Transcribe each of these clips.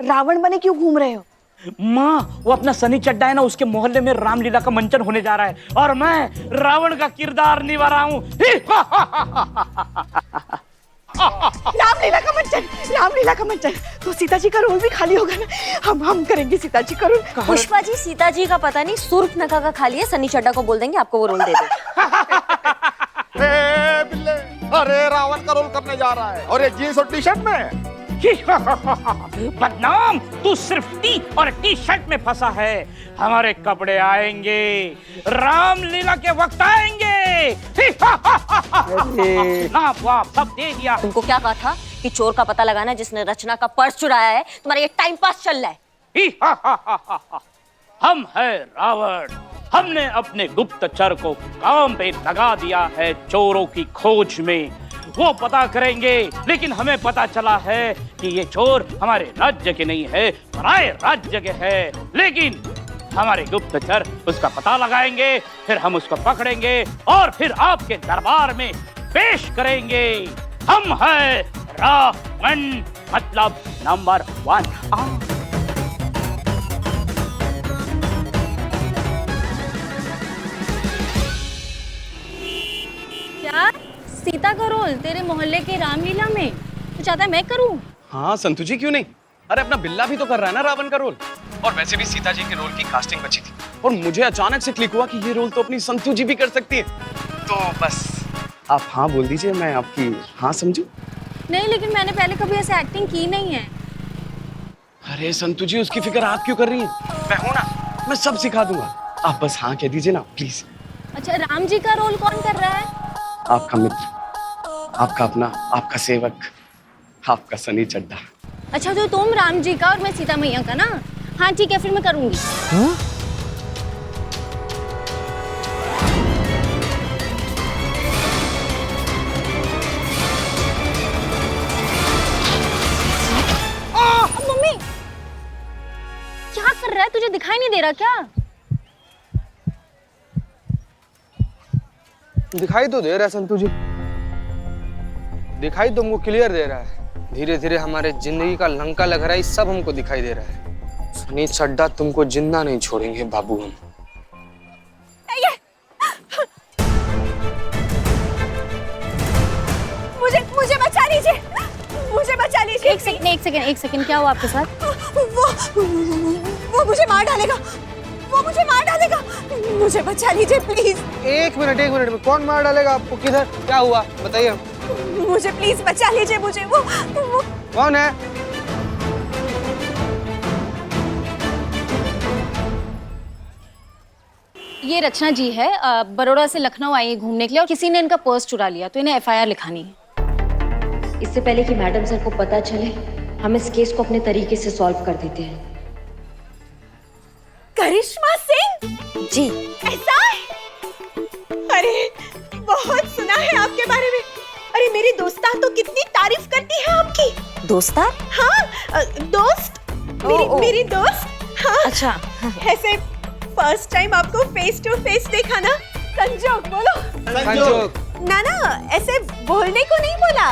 रावण बने क्यों घूम रहे हो? माँ, वो अपना सनी चड्डा है ना, उसके मोहल्ले में रामलीला का मंचन होने जा रहा है और मैं रावण का किरदार निभा रहा हूँ। रामलीला का मंचन, रामलीला का मंचन। तो सीता जी का रोल भी खाली होगा ना? हम करेंगे सीता जी का रोल। पुष्पा जी, सीता जी का पता नहीं सुर्ख नका का खाली है, सनी चड्डा को बोल देंगे आपको वो रोल दे दे। बिल्ले, अरे रावण का रोल करने जा रहा है और ये जीन्स और टी शर्ट में। बदनाम, तू सिर्फ टी और टी शर्ट में फंसा है। हमारे कपड़े आएंगे, रामलीला के वक्त आएंगे। नाप वाप सब दे दिया। तुमको क्या कहा था कि चोर का पता लगाना जिसने रचना का पर्स चुराया है? तुम्हारा ये टाइम पास चल रहा है। हम है रावण, हमने अपने गुप्तचर को काम पे लगा दिया है चोरों की खोज में। वो पता करेंगे, लेकिन हमें पता चला है कि ये चोर हमारे राज्य के नहीं है, पराये राज्य के है। लेकिन हमारे गुप्तचर उसका पता लगाएंगे, फिर हम उसको पकड़ेंगे और फिर आपके दरबार में पेश करेंगे। हम है रावण, मतलब नंबर 1। क्या सीता का रोल तेरे मोहल्ले के रामलीला में तो चाहता है मैं करूं? हाँ संतु जी, क्यों नहीं। अरे अपना बिल्ला भी तो कर रहा है ना रावण का रोल। और वैसे भी सीता जी के रोल की कास्टिंग बची थी और मुझे अचानक से क्लिक हुआ कि ये रोल तो अपनी संतु जी भी कर सकती है। तो बस आप हाँ बोल दीजिए, मैं आपकी हाँ समझूं। नहीं, लेकिन मैंने पहले कभी ऐसे एक्टिंग की नहीं है। अरे संतु जी, उसकी फिक्र आप क्यों कर रही हैं? मैं हूं ना, मैं सब सिखा दूंगा। आप बस हाँ कह दीजिए ना प्लीज। अच्छा, राम जी का रोल कौन कर रहा है? आपका मित्र, आपका अपना, आपका सेवक, आपका सनी चड्डा। अच्छा, तो तुम राम जी का और मैं सीता मैया का ना? हाँ ठीक है, फिर मैं करूंगी। मम्मी, क्या कर रहा है? तुझे दिखाई नहीं दे रहा क्या? दिखाई तो दे रहा है संतु जी, दिखाई तो हमको क्लियर दे रहा है। धीरे धीरे हमारे जिंदगी का लंका लग रहा है, सब हमको दिखाई दे रहा है। सनी चड्डा, तुमको जिंदा नहीं छोड़ेंगे बाबू हम। मुझे बचा लीजिए, मुझे बचा लीजिए। एक सेकंड, क्या हुआ आपके साथ? वो मुझे मार डालेगा, वो मुझे मार डालेगा। मुझे बचा लीजिए प्लीज। एक मिनट में कौन मार डालेगा आपको? किधर, क्या हुआ बताइए। मुझे प्लीज बचा लीजिए। मुझे वो कौन है? ये रचना जी है, बड़ौदा से लखनऊ आई है घूमने के लिए और किसी ने इनका पर्स चुरा लिया, तो इन्हें FIR लिखानी है। इससे पहले कि मैडम सर को पता चले, हम इस केस को अपने तरीके से सॉल्व कर देते हैं। करिश्मा सिंह जी, ऐसा है? अरे बहुत सुना है आपके बारे में। अरे मेरी दोस्तान तो कितनी तारीफ करती है आपकी। दोस्तान? हाँ, दोस्त, मेरी दोस्त। हाँ, अच्छा। ऐसे फर्स्ट टाइम आपको फेस टू फेस देखा ना, संजोग बोलो। संजोग। ना, ऐसे बोलने को नहीं बोला।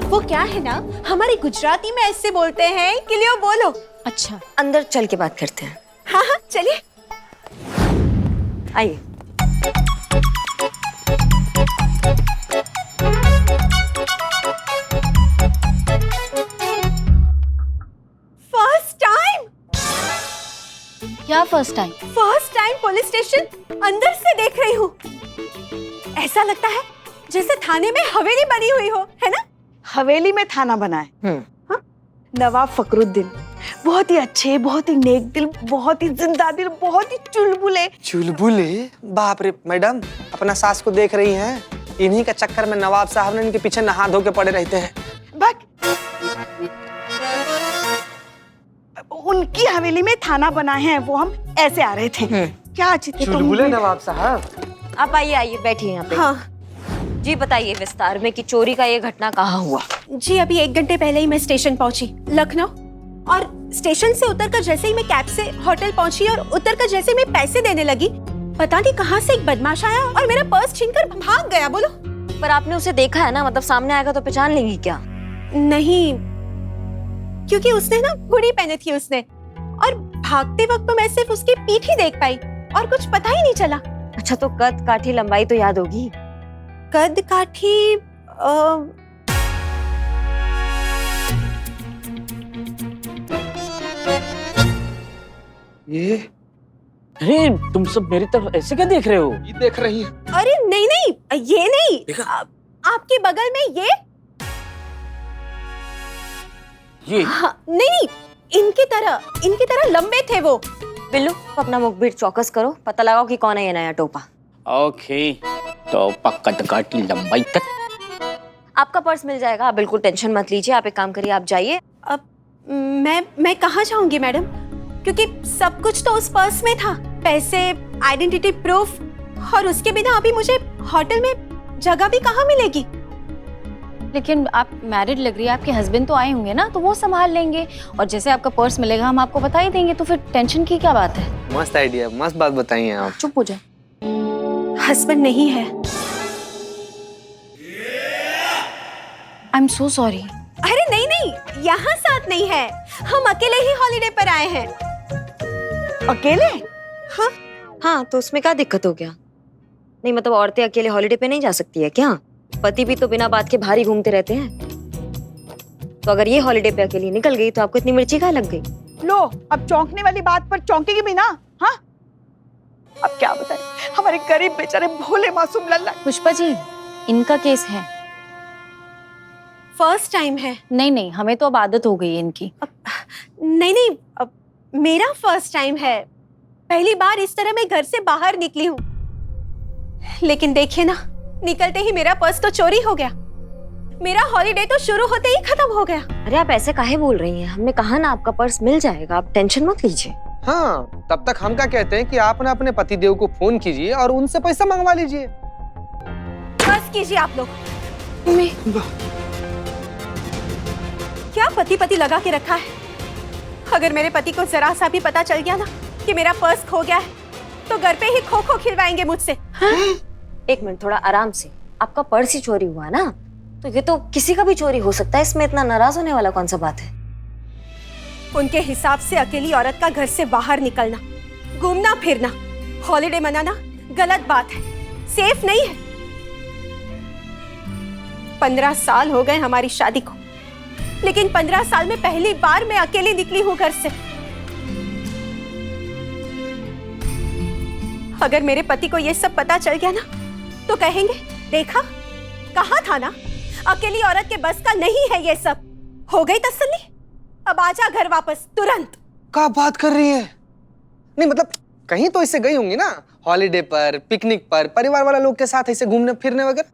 वो क्या है ना, हमारी गुजराती में ऐसे बोलते हैं कि लियो बोलो। अच्छा, अंदर चल के बात करते हैं। हाँ, चलिए। आइए। First time? क्या first time? First time police station अंदर से देख रही हूँ। ऐसा लगता है जैसे थाने में हवेली बनी हुई हो, है ना? हवेली में थाना बना है। हाँ? नवाब फखरुद्दीन बहुत ही अच्छे, बहुत ही नेक दिल, बहुत ही जिंदा दिल, बहुत ही चुलबुले। चुलबुले? बाप रे मैडम, अपना सास को देख रही हैं? इन्हीं का चक्कर में नवाब साहब ने इनके पीछे नहा धो के पड़े रहते हैं। उनकी हवेली में थाना बना है, वो हम ऐसे आ रहे थे। क्या अचित चुलबुले नवाब साहब? आप आइए, बैठिए यहाँ पे। हाँ जी, बताइए विस्तार में कि चोरी का ये घटना कहाँ हुआ? जी, अभी 1 घंटे पहले ही मैं स्टेशन पहुंची, लखनऊ। और स्टेशन से उतरकर जैसे ही मैं कैब से होटल पहुंची और उतरकर जैसे ही मैं पैसे देने लगी, पता नहीं कहाँ से एक बदमाश आया और मेरा पर्स छीनकर भाग गया। बोलो। पर आपने उसे देखा है ना, मतलब सामने आएगा तो पहचान लेंगी क्या? नहीं, क्योंकि उसने ना हुडी पहनी थी उसने, और भागते वक्त तो मैं सिर्फ उसकी पीठ ही देख पाई और कुछ पता ही नहीं चला। अच्छा, तो कद काठी लंबाई तो याद होगी? कद काठी ये अरे तुम सब मेरी तरफ ऐसे क्या देख रहे हो? ये देख रही है? अरे नहीं नहीं, ये नहीं, आपके बगल में ये हाँ, नहीं, इनकी तरह लंबे थे वो। बिल्लू, अपना मुखबिर चौकस करो, पता लगाओ कि कौन है ये नया टोपा। ओके, तो पक्का काटी लंबाई तक आपका पर्स मिल जाएगा, आप बिल्कुल टेंशन मत लीजिए। आप एक काम करिए, आप जाइए। अब मैं कहाँ जाऊंगी मैडम, क्योंकि सब कुछ तो उस पर्स में था, पैसे, आइडेंटिटी प्रूफ, और उसके बिना अभी मुझे होटल में जगह भी कहाँ मिलेगी। लेकिन आप मैरिड लग रही है, आपके हस्बैंड तो आए होंगे ना, तो वो संभाल लेंगे, और जैसे आपका पर्स मिलेगा हम आपको बता ही देंगे, तो फिर टेंशन की क्या बात है। मस्त आइडिया, मस्त बात बताई हैं आप। चुप हो जाए। हस्बैंड नहीं है। I am so sorry. अरे नहीं नहीं, यहाँ साथ नहीं है, हम अकेले ही हॉलिडे पर आए हैं। अकेले? हाँ, तो उसमें क्या दिक्कत हो गया? नहीं मतलब औरतें अकेले हॉलिडे पे नहीं जा सकती है क्या? पति भी तो बिना बात के बाहर ही घूमते रहते हैं। तो अगर ये हॉलिडे पे अकेली निकल गई तो आपको इतनी मिर्ची कहाँ लग गई? लो, अब चौंकने वाली बात पर चौंकेगी भी ना। हाँ, अब क्या बताएं, हमारे गरीब बेचारे भोले मासूम लल्ला। पुष्पा जी, इनका केस है। फर्स्ट टाइम है। नहीं, हमें तो अब आदत हो गई है इनकी। नहीं, अब मेरा फर्स्ट टाइम है, पहली बार इस तरह मैं घर से बाहर निकली हूँ। लेकिन देखिए ना, निकलते ही मेरा पर्स तो चोरी हो गया, मेरा हॉलिडे तो शुरू होते ही खत्म हो गया। अरे आप ऐसे काहे बोल रही हैं? हमने कहा ना आपका पर्स मिल जाएगा, आप टेंशन मत लीजिए। हाँ, तब तक हम क्या कहते हैं कि आप ना अपने पतिदेव को फोन कीजिए और उनसे पैसा मंगवा लीजिए। बस कीजिए आप लोग। क्या पति लगा के रखा है? अगर मेरे पति को जरा सा भी पता चल गया ना कि मेरा पर्स खो गया है, तो घर पे ही खो खो खिलवाएंगे मुझसे। हाँ? एक मिनट, थोड़ा आराम से। आपका पर्स ही चोरी हुआ ना, तो ये तो किसी का भी चोरी हो सकता है, इसमें इतना नाराज होने वाला कौन सा बात है? उनके हिसाब से अकेली औरत का घर से बाहर निकलना, घूमना फिरना, हॉलिडे मनाना गलत बात है, सेफ नहीं है। 15 साल हो गए हमारी शादी को, लेकिन 15 साल में पहली बार मैं अकेली निकली हूं घर से। अगर मेरे पति को ये सब पता चल गया ना, तो कहेंगे देखा, कहा था ना, अकेली औरत के बस का नहीं है ये सब। हो गई तसल्ली, अब आजा घर वापस तुरंत। क्या बात कर रही है? नहीं मतलब कहीं तो इससे गई होंगी ना, हॉलिडे पर, पिकनिक पर, परिवार वाला लोग के साथ ऐसे घूमने फिरने वगैरह।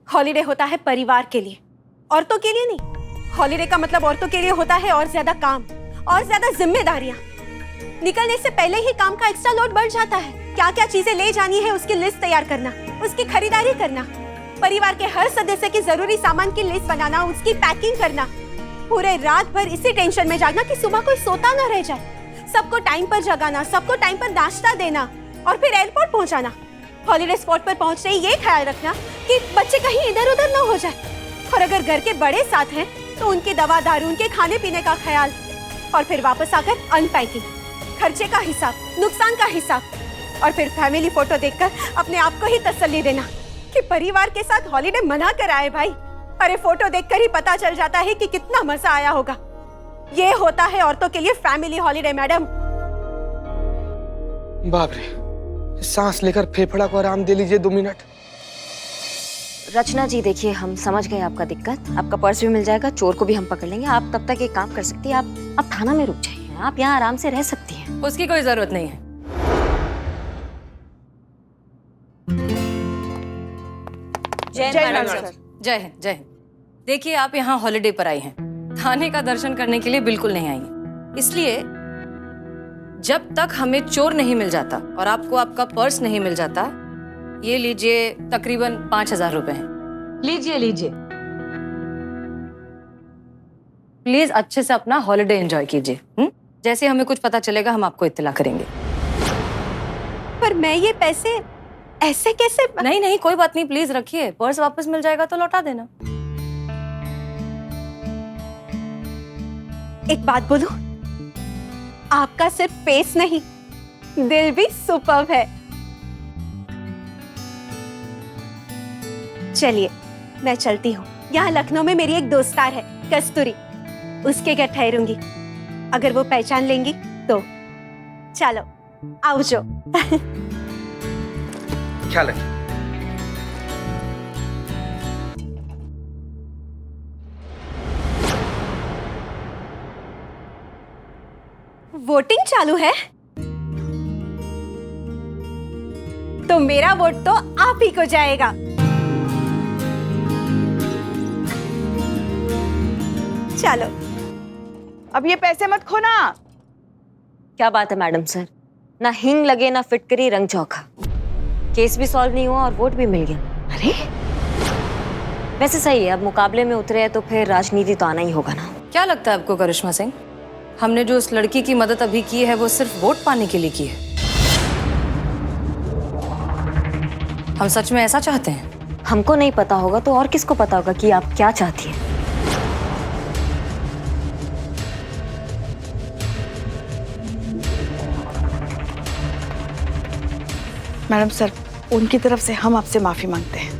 हॉलिडे होता है परिवार के लिए, औरतों के लिए नहीं। हॉलिडे का मतलब औरतों के लिए होता है और ज्यादा काम, और ज्यादा जिम्मेदारियां। निकलने से पहले ही काम का एक्स्ट्रा लोड बढ़ जाता है। क्या क्या चीजें ले जानी है उसकी लिस्ट तैयार करना, उसकी खरीदारी करना, परिवार के हर सदस्य की जरूरी सामान की लिस्ट बनाना, उसकी पैकिंग करना, पूरे रात भर इसी टेंशन में जागना कि सुबह कोई सोता ना रह जाए, सबको टाइम पर जगाना, सबको टाइम पर नाश्ता देना, और फिर एयरपोर्ट पहुंचाना। हॉलिडे स्पॉट पर पहुंचते ही ये ख्याल रखना कि बच्चे कहीं इधर उधर ना हो जाए, और अगर घर के बड़े साथ हैं तो उनकी दवा दारू, उनके खाने पीने का ख्याल, और फिर वापस आकर अनपैकिंग, खर्चे का हिसाब, नुकसान का हिसाब, और फिर फैमिली फोटो देखकर अपने आप को ही तसल्ली देना कि परिवार के साथ हॉलिडे मना कर आए भाई। अरे फोटो देखकर ही पता चल जाता है कि कितना मजा आया होगा। ये होता है औरतों के लिए फैमिली हॉलिडे मैडम। बाप रे, सांस लेकर फेफड़ा को आराम दे लीजिए 2 मिनट। रचना जी देखिए, हम समझ गए आपका दिक्कत, आपका पर्स भी मिल जाएगा, चोर को भी हम पकड़ लेंगे। आप तब तक एक काम कर सकती हैं, आप थाना में रुक जाइए, आप यहाँ आराम से रह सकती हैं। उसकी कोई जरूरत नहीं है। जय हिंद सर। जय हिंद, जय हिंद। देखिए, आप यहाँ हॉलिडे पर आई हैं, थाने का दर्शन करने के लिए बिल्कुल नहीं आई हैं। इसलिए जब तक हमें चोर नहीं मिल जाता और आपको आपका पर्स नहीं मिल जाता, ये लीजिए, तकरीबन 5000 रुपए हैं। लीजिए लीजिए, प्लीज अच्छे से अपना हॉलिडे एंजॉय कीजिए। जैसे हमें कुछ पता चलेगा हम आपको इत्तला करेंगे। पर मैं ये पैसे ऐसे कैसे? नहीं, कोई बात नहीं, प्लीज रखिए, पर्स वापस मिल जाएगा तो लौटा देना। एक बात बोलूं, आपका सिर्फ फेस नहीं, दिल भी सुपर्ब है। चलिए मैं चलती हूँ। यहाँ लखनऊ में मेरी एक दोस्तार है कस्तूरी, उसके घर ठहरूंगी। अगर वो पहचान लेंगी तो चलो आओ जो। ख्याल है। वोटिंग चालू है तो मेरा वोट तो आप ही को जाएगा। चलो अब ये पैसे मत खोना। क्या बात है मैडम सर, ना हिंग लगे ना फिटकरी रंग चौखा। केस भी सॉल्व नहीं हुआ और वोट भी मिल गया। अरे वैसे सही है, अब मुकाबले में उतरे हैं तो फिर राजनीति तो आना ही होगा ना। क्या लगता है आपको करिश्मा सिंह, हमने जो उस लड़की की मदद अभी की है वो सिर्फ वोट पाने के लिए की है? हम सच में ऐसा चाहते हैं? हमको नहीं पता होगा तो और किसको पता होगा कि आप क्या चाहती हैं? मैडम सर, उनकी तरफ से हम आपसे माफी मांगते हैं।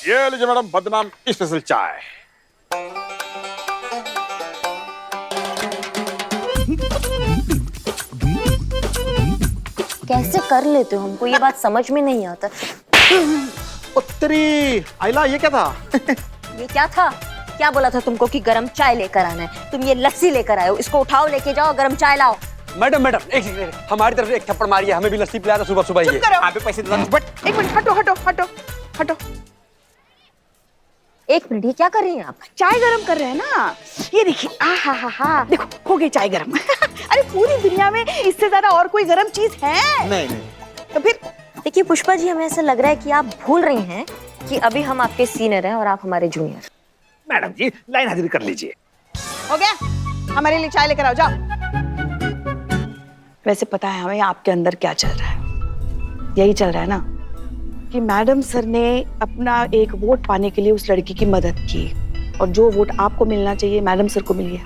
ये लीजिए मैडम, बदनाम स्पेशल चाय। कैसे कर लेते हो, हमको ये बात समझ में नहीं आता। उत्तरी आइला, ये क्या था? ये क्या था? क्या बोला था तुमको कि गरम चाय लेकर आना है? तुम ये लस्सी लेकर आए हो, इसको उठाओ लेके जाओ, गरम चाय लाओ। मैडम मैडम एक सेकंड, हमारी तरफ से एक थप्पड़ मारिए, हमें भी लस्सी पिलाया था सुबह सुबह। चुप करो। आप भी पैसे दे। बट एक मिनट, हटो हटो हटो हटो। एक मिनट, ये क्या कर रही हैं आप? चाय गरम कर रहे हैं ना। ये देखिए, हा, देखो हो गई चाय गरम। अरे पूरी दुनिया में इससे ज्यादा और कोई गरम चीज है? नहीं नहीं। तो फिर देखिए पुष्पा जी, हमें ऐसा लग रहा है कि आप भूल रही हैं कि अभी हम आपके सीनियर हैं और आप हमारे जूनियर। मैडम जी लाइन हाजिरी कर लीजिए। हो गया, हमारे लिए चाय लेकर आओ, जाओ। वैसे पता है हमें आपके अंदर क्या चल रहा है? यही चल रहा है ना कि मैडम सर ने अपना एक वोट पाने के लिए उस लड़की की मदद की और जो वोट आपको मिलना चाहिए मैडम सर को मिल गया।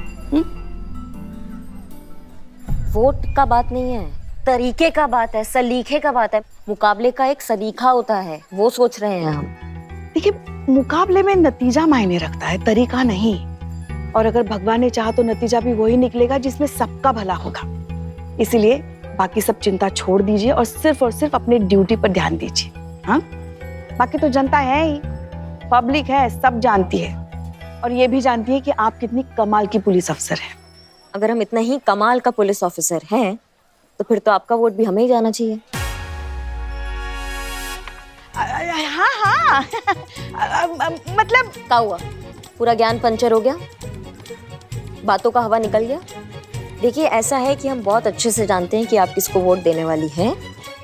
वोट का बात नहीं है, तरीके का बात है, सलीके का बात है। मुकाबले का एक सलीका होता है, वो सोच रहे हैं हम। देखिए, मुकाबले में नतीजा मायने रखता है, तरीका नहीं। और अगर भगवान ने चाहा तो नतीजा भी वही निकलेगा जिसमें सबका भला होगा। इसीलिए बाकी सब चिंता छोड़ दीजिए और सिर्फ अपनी ड्यूटी पर ध्यान दीजिए। हाँ, बाकी तो जनता है ही, पब्लिक है, सब जानती है और ये भी जानती है कि आप कितनी कमाल की पुलिस अफसर हैं। अगर हम इतना ही कमाल का पुलिस ऑफिसर हैं तो फिर तो आपका वोट भी हमें ही जाना चाहिए। हाँ मतलब क्या हुआ, पूरा ज्ञान पंचर हो गया, बातों का हवा निकल गया? देखिए, ऐसा है कि हम बहुत अच्छे से जानते हैं कि आप किसको वोट देने वाली हैं,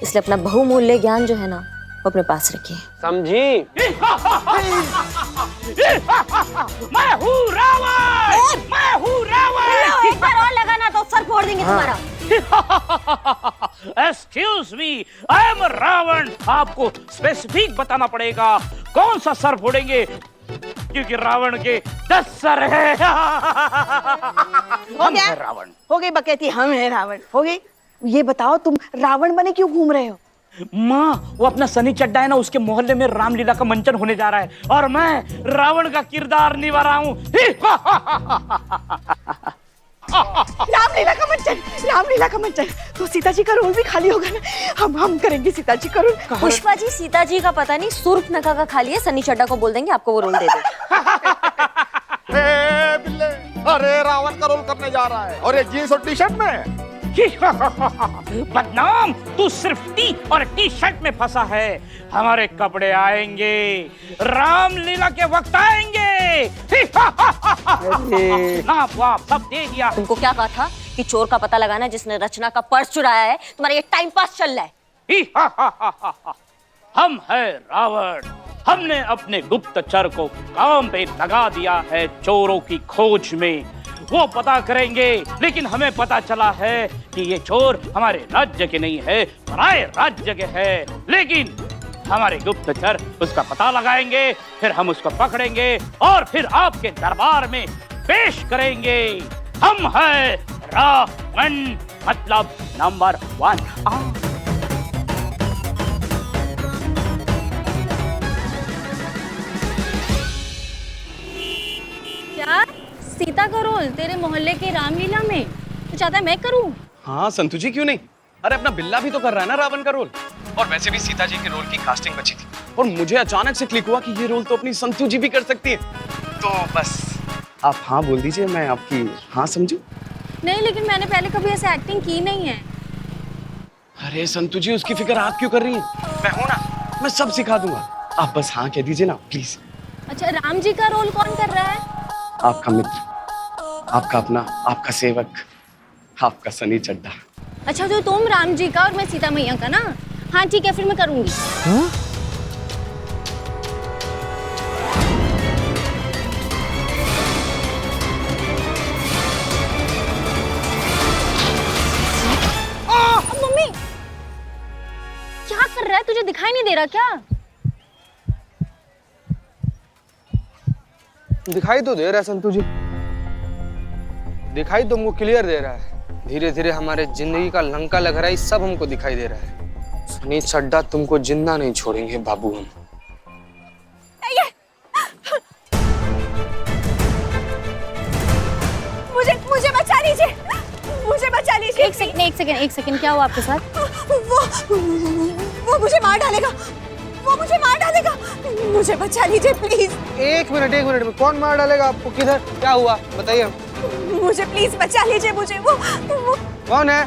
इसलिए अपना बहुमूल्य ज्ञान जो है ना वो अपने पास रखिए। समझी? मैं हूँ रावण, मैं हूँ रावण। एक बार और लगाना तो सर फोड़ देंगे तुम्हारा। Excuse me, I am Ravan. आपको स्पेसिफिक बताना पड़ेगा कौन सा सर फोड़ेंगे, क्योंकि रावण के 10 सर है। हो गया, रावण हो गई बकैती, हम हैं रावण। हो गई। ये बताओ, तुम रावण बने क्यों घूम रहे हो? माँ, वो अपना सनी चड्डा है ना, उसके मोहल्ले में रामलीला का मंचन होने जा रहा है और मैं रावण का किरदार निभा रहा हूँ। रामलीला का मंचन, रामलीला का मंचन। तो सीता जी का रोल भी खाली होगा ना, हम करेंगे सीता जी का रोल। पुष्पा जी, सीता जी का पता नहीं, सुर्पनखा का खाली है, सनी चड्डा को बोल देंगे आपको वो रोल दे दे। बिल्ले, अरे रावण का रोल करने जा रहा है और ये जीन्स और टी शर्ट में। बदनाम, तू सिर्फ टी और टी शर्ट में फंसा है। हमारे कपड़े आएंगे, रामलीला के वक्त आएंगे। नाप वाप सब दे दिया। तुमको क्या कहा था कि चोर का पता लगाना जिसने रचना का पर्स चुराया है? तुम्हारा ये टाइम पास चल रहा है। हम है रावण, हमने अपने गुप्तचर को काम पे लगा दिया है चोरों की खोज में। वो पता करेंगे, लेकिन हमें पता चला है कि ये चोर हमारे राज्य के नहीं है, पराये राज्य के है। लेकिन हमारे गुप्तचर उसका पता लगाएंगे, फिर हम उसको पकड़ेंगे और फिर आपके दरबार में पेश करेंगे। हम है रावण, मतलब नंबर 1। क्या सीता का रोल तेरे मोहल्ले की रामलीला में तो चाहता है मैं करूं? हाँ संतु जी, क्यों नहीं। अरे अपना बिल्ला भी तो कर रहा है ना रावण का रोल। और वैसे भी सीता जी के रोल की कास्टिंग बची थी और मुझे अचानक से क्लिक हुआ कि ये रोल तो अपनी संतु जी भी कर सकती है। तो बस आप हाँ बोल दीजिए, मैं आपकी हाँ समझूं। नहीं, लेकिन मैंने पहले कभी ऐसे एक्टिंग की नहीं है। अरे संतु जी, उसकी फिक्र आप क्यों कर रही हैं? मैं हूं ना, मैं सब सिखा दूंगा। आप बस हाँ कह दीजिए ना प्लीज। अच्छा, राम जी का रोल कौन कर रहा है? आपका मित्र, आपका अपना, आपका सेवक, आपका सनी चड्ढा। अच्छा, तो तुम राम जी का और मैं सीता मैया का ना? हाँ ठीक है, फिर मैं करूंगी। मम्मी क्या कर रहा है? तुझे दिखाई नहीं दे रहा क्या? दिखाई तो दे रहा है संतु जी, दिखाई तो हमको क्लियर दे रहा है। धीरे धीरे हमारे जिंदगी का लंका लग रहा है, सब हमको दिखाई दे रहा है। सनी चड्ढा, तुमको जिंदा नहीं छोड़ेंगे बाबू हम। मुझे बचा लीजिए, मुझे बचा लीजिए। एक सेकंड, क्या हुआ आपके साथ? वो मुझे मार डालेगा, वो मुझे मार डालेगा। मुझे बचा लीजिए प्लीज। एक मिनट में कौन मार डालेगा आपको? किधर, क्या हुआ बताइए। मुझे प्लीज बचा लीजिए। मुझे वो कौन है?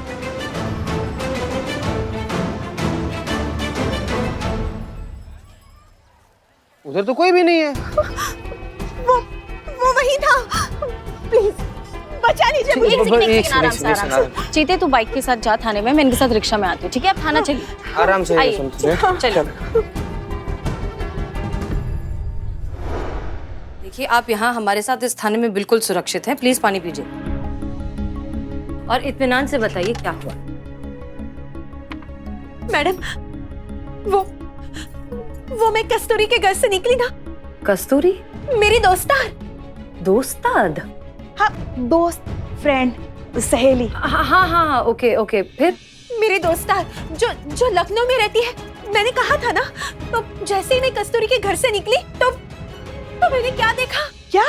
उधर तो कोई भी नहीं है। वो वही था। प्लीज बचा लीजिए मुझे। एक सेकंड, आराम से। चीते, तू बाइक के साथ जा थाने में, मैं इनके साथ रिक्शा में आती हूँ, ठीक है? आप थाना चलिए। आराम से आइए, चलो। देखिए, आप यहाँ हमारे साथ इस थाने में बिल्कुल सुरक्षित हैं। प्लीज पानी पीजिए और इत्मीनान से बताइए क्या हुआ। मैडम, वो मैं कस्तूरी के घर से निकली ना। कस्तूरी? मेरी दोस्तार। दोस्ताद? हाँ, दोस्त, फ्रेंड, सहेली। हाँ, ओके। फिर? मेरी दोस्तार जो लखनऊ में रहती है। मैंने कहा था ना, तो जैसे ही मैं कस्तूरी के घर से निकली तो मैंने क्या देखा? क्या?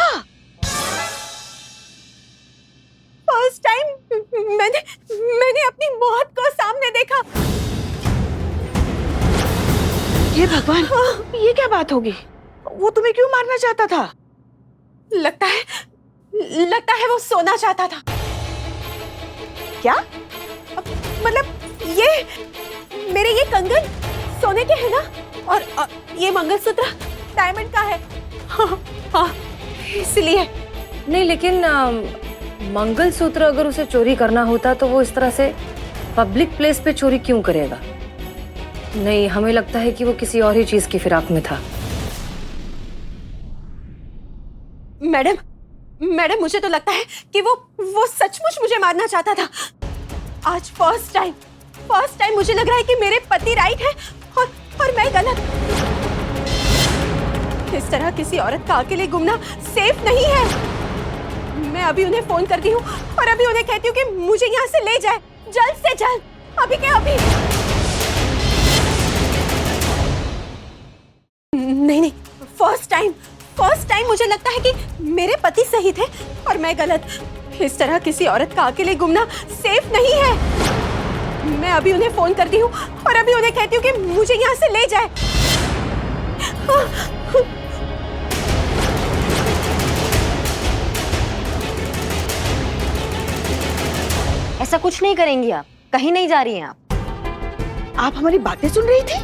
फर्स्ट टाइम मैंने अपनी मौत को सामने देखा। ये भगवान, ये क्या बात होगी? वो तुम्हें क्यों मारना चाहता था? लगता है वो सोना चाहता था। क्या? मतलब मेरे ये कंगन सोने के है ना, और ये मंगलसूत्र डायमंड का है। हाँ, इसलिए। नहीं, लेकिन मंगलसूत्र अगर उसे चोरी करना होता तो वो इस तरह से पब्लिक प्लेस पे चोरी क्यों करेगा? नहीं, हमें लगता है कि वो किसी और ही चीज की फिराक में था। मैडम, मुझे तो लगता है कि वो सचमुच मुझे मारना चाहता था। आज फर्स्ट टाइम मुझे लग रहा है कि मेरे पति राइट है और मैं गलत। इस तरह किसी औरत का अकेले घूमना सेफ नहीं है। मैं अभी उन्हें फोन करती हूँ और अभी उन्हें कहती हूँ कि मुझे यहाँ से ले जाए, जल्द से जल्द, अभी के अभी। नहीं, फर्स्ट टाइम मुझे लगता है कि मेरे पति सही थे और मैं गलत। इस तरह किसी औरत का अकेले घूमना सेफ नहीं है। मैं अभी उन्हें फोन करती हूँ और अभी उन्हें कहती हूँ कि मुझे यहाँ से ले जाए। ऐसा कुछ नहीं करेंगी आप, कहीं नहीं जा रही हैं आप हमारी बातें सुन रही थी?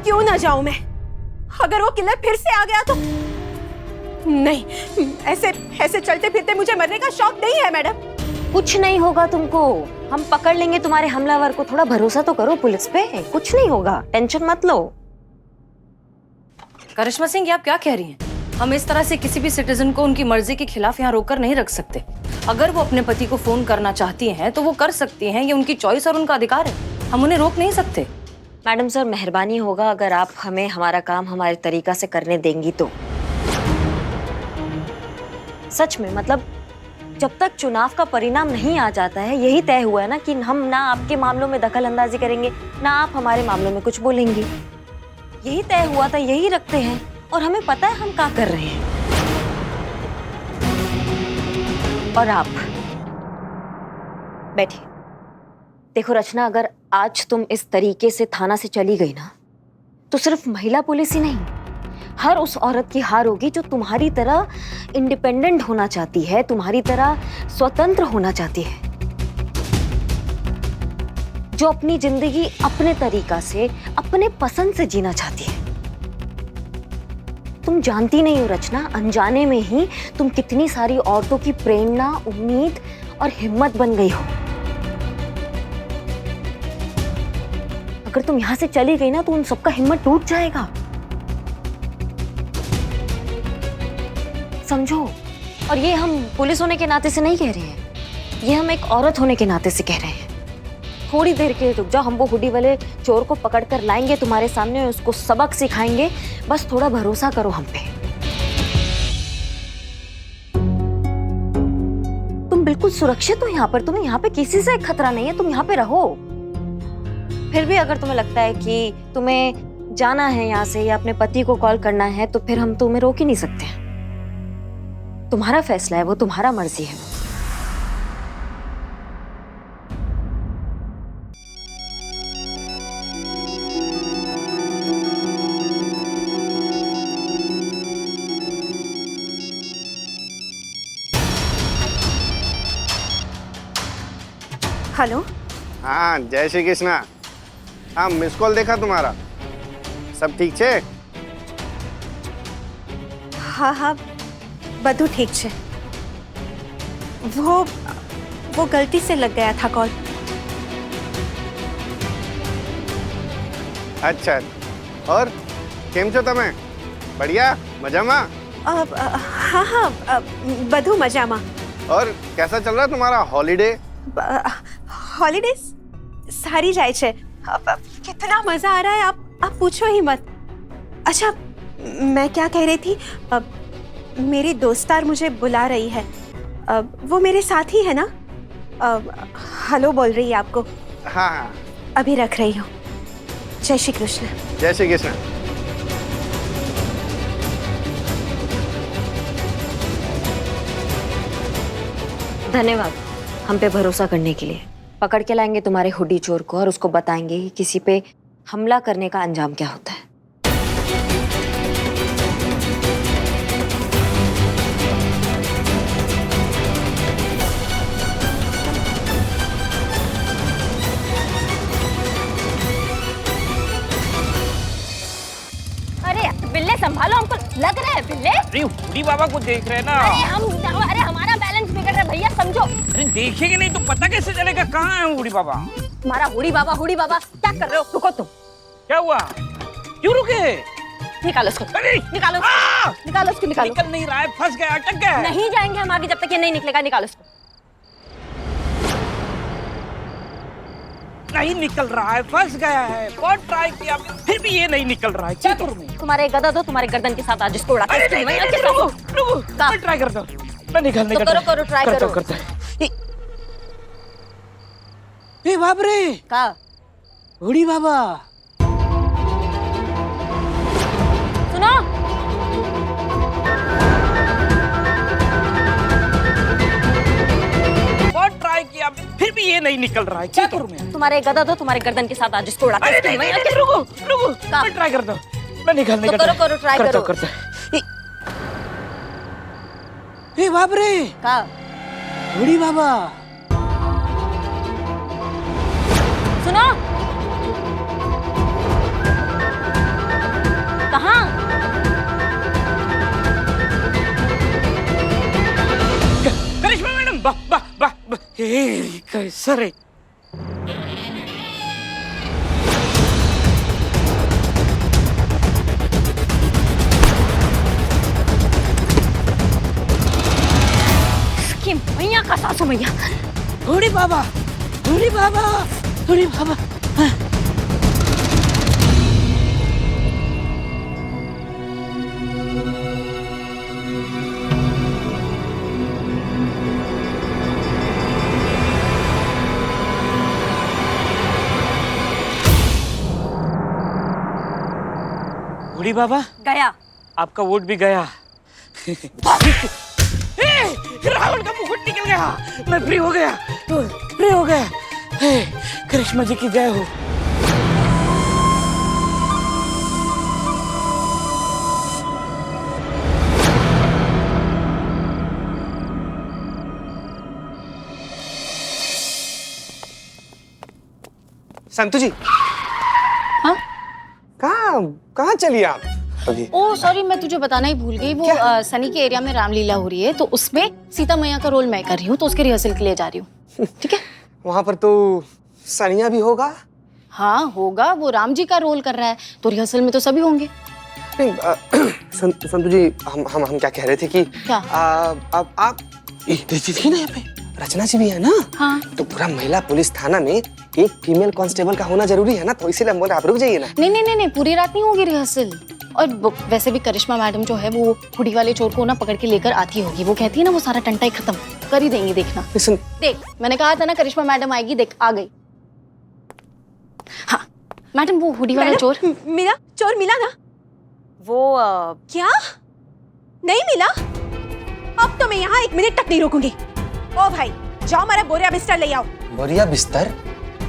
क्यों ना जाऊं मैं? अगर वो किलर फिर से आ गया तो? नहीं, ऐसे चलते फिरते मुझे मरने का शौक नहीं है मैडम। कुछ नहीं होगा तुमको, हम पकड़ लेंगे तुम्हारे हमलावर को। थोड़ा भरोसा तो करो पुलिस पे, कुछ नहीं होगा, टेंशन मत लो। करिश्मा सिंह, ये आप क्या कह रही हैं? हम इस तरह से किसी भी सिटीजन को उनकी मर्जी के खिलाफ यहाँ रोककर नहीं रख सकते। अगर वो अपने पति को फोन करना चाहती हैं तो वो कर सकती हैं, ये उनकी चॉइस और उनका अधिकार है, हम उन्हें रोक नहीं सकते। मैडम सर, मेहरबानी होगा अगर आप हमें हमारा काम हमारे तरीका से करने देंगी तो। सच में, मतलब जब तक चुनाव का परिणाम नहीं आ जाता है, यही तय हुआ है ना कि हम ना आपके मामलों में दखल अंदाजी करेंगे, ना आप हमारे मामलों में कुछ बोलेंगे। यही तय हुआ था, यही रखते हैं, और हमें पता है हम क्या कर रहे हैं। और आप बैठिए। देखो रचना, अगर आज तुम इस तरीके से थाना से चली गई ना, तो सिर्फ महिला पुलिस ही नहीं, हर उस औरत की हार होगी जो तुम्हारी तरह इंडिपेंडेंट होना चाहती है, तुम्हारी तरह स्वतंत्र होना चाहती है, जो अपनी जिंदगी अपने तरीका से, अपने पसंद से जीना चाहती है। तुम जानती नहीं हो रचना, अनजाने में ही तुम कितनी सारी औरतों की प्रेरणा, उम्मीद और हिम्मत बन गई हो। अगर तुम यहां से चली गई ना, तो उन सबका हिम्मत टूट जाएगा, समझो। और ये हम पुलिस होने के नाते से नहीं कह रहे हैं, ये हम एक औरत होने के नाते से कह रहे हैं। थोड़ी देर के रुक जाओ, हम वो हुडी वाले चोर को पकड़ कर लाएंगे तुम्हारे सामने और उसको सबक सिखाएंगे। बस थोड़ा भरोसा करो हम पे। तुम बिल्कुल सुरक्षित हो यहाँ पर, तुम्हें यहाँ पे किसी से खतरा नहीं है, तुम यहाँ पे रहो। फिर भी अगर तुम्हें लगता है कि तुम्हें जाना है यहाँ से या अपने पति को कॉल करना है, तो फिर हम तुम्हें रोक ही नहीं सकते। तुम्हारा फैसला है वो, तुम्हारा मर्जी है। हेलो। हाँ, जय श्री कृष्णा। हाँ, मिस कॉल देखा तुम्हारा, सब ठीक छे? हाँ हाँ, બધું ઠીક છે। वो गलती से लग गया था कॉल। अच्छा, और केम छो तमे? बढ़िया, मजामा? हाँ हाँ, બધું મજામાં। और कैसा चल रहा तुम्हारा हॉलिडे? हॉलिडेज सारी जाए छे। कितना मजा आ रहा है, आप पूछो ही मत। अच्छा, मैं क्या कह रही थी, मेरी दोस्तार मुझे बुला रही है, वो मेरे साथ ही है ना? हेलो बोल रही है आपको। हाँ हाँ, अभी रख रही हूँ। जय श्री कृष्ण। जय श्री कृष्ण। धन्यवाद हम पे भरोसा करने के लिए। पकड़ के लाएंगे तुम्हारे हुडी चोर को और उसको बताएंगे कि किसी पे हमला करने का अंजाम क्या होता है। बिल्ले संभालो, हमको लग रहा है बिल्ले। अरे हुडी बाबा को देख रहे हैं ना। अरे हमारा बैलेंस बिगड़ रहा है भैया, समझो। अरे देखेंगे नहीं तो पता कैसे चलेगा कहाँ है हुडी बाबा? तुम्हारा हुडी बाबा क्या कर रहे हो? रुको तुम। क्या हुआ? क्यों रुके? निकालो उसको। अरे निकालो निकालो उसको, निकालो। निकल नहीं रहा है, फंस गया, अटक गया। नहीं जाएंगे हम आगे जब तक ये नहीं निकलेगा। निकालो उसको। नहीं निकल रहा है, फंस गया है, बहुत ट्राई किया फिर भी ये नहीं निकल रहा है। क्या करूं मैं? तुम्हारे गदा दो, तुम्हारे गर्दन के साथ आज इसको उड़ा। रुको, मैं ट्राई करता हूँ, मैं निकालने का करो ट्राई करो। करता ए बाप रे, का हुडी बाबा। सुनो, बहुत ट्राई किया फिर भी ये नहीं निकल रहा है। क्या करूं मैं? तुम्हारे गदा दो, तुम्हारे गर्दन के साथ आज इसको उड़ा। रुको, मैं ट्राई करता हूँ, मैं निकालने का करो ट्राई करो। करता ए बाप रे, का हुडी बाबा। सुनो, कहाँ? करिश्मा मैडम, वाह, कैसा रे? इसकी मैया कसम सीता मैया। बूढ़ी बाबा, बूढ़ी बाबा, बूढ़ी बाबा। बूढ़ी बाबा, गया। आपका वोट भी गया। रावण का मुकुट निकल गया। मैं फ्री हो गया, फ्री हो गया। करिश्मा जी की जय हो। संतु जी, हाँ? कहाँ चली आप अभी? ओ सॉरी, मैं तुझे बताना ही भूल गई। वो सनी के एरिया में रामलीला हो रही है, तो उसमें सीता मैया का रोल मैं कर रही हूँ, तो उसके रिहर्सल के लिए जा रही हूँ। ठीक है? वहाँ पर तो सनिया भी होगा। हाँ होगा, वो राम जी का रोल कर रहा है, तो रिहर्सल में तो सभी होंगे। नहीं, संतु जी, हम क्या कह रहे थे कि क्या? आप देखिए ना, यहाँ पे रचना जी भी है ना। हाँ। तो पूरा महिला पुलिस थाना में एक फीमेल कांस्टेबल का होना जरूरी है ना, तो इसीलिए हम बोले आप रुक जाइए ना। नहीं, पूरी रात नहीं होगी रिहर्सल। और वैसे भी करिश्मा मैडम जो है वो हुडी वाले चोर को ना पकड़ के लेकर आती होगी। वो कहती है ना वो सारा टंटा ही खत्म कर ही देंगी, देखना। देख, मैंने कहा था ना करिश्मा मैडम आएगी, देख आ गई। हाँ मैडम, वो हुडी वाला चोर मिला? चोर मिला ना? वो क्या नहीं मिला? अब तो मैं यहाँ 1 मिनट तक नहीं रुकूंगी। ओ भाई, जाओ मेरा बोरिया बिस्तर ले आओ। बोरिया बिस्तर?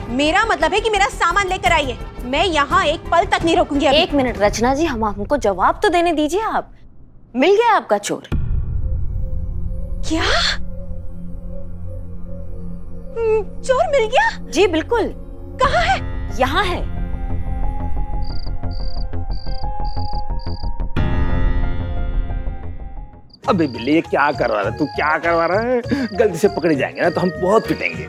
मेरा मतलब है कि मेरा सामान लेकर आइए। मैं यहाँ 1 पल तक नहीं रुकूंगी अभी। 1 मिनट रचना जी, हमको जवाब तो देने दीजिए। आप मिल गया आपका चोर? क्या? चोर मिल गया? जी बिल्कुल। कहाँ है? यहाँ है। अबे बिल्ली, ये क्या करवा रहा है? तू क्या करवा रहा है? गलती से पकड़े जाएंगे ना तो हम बहुत पिटेंगे।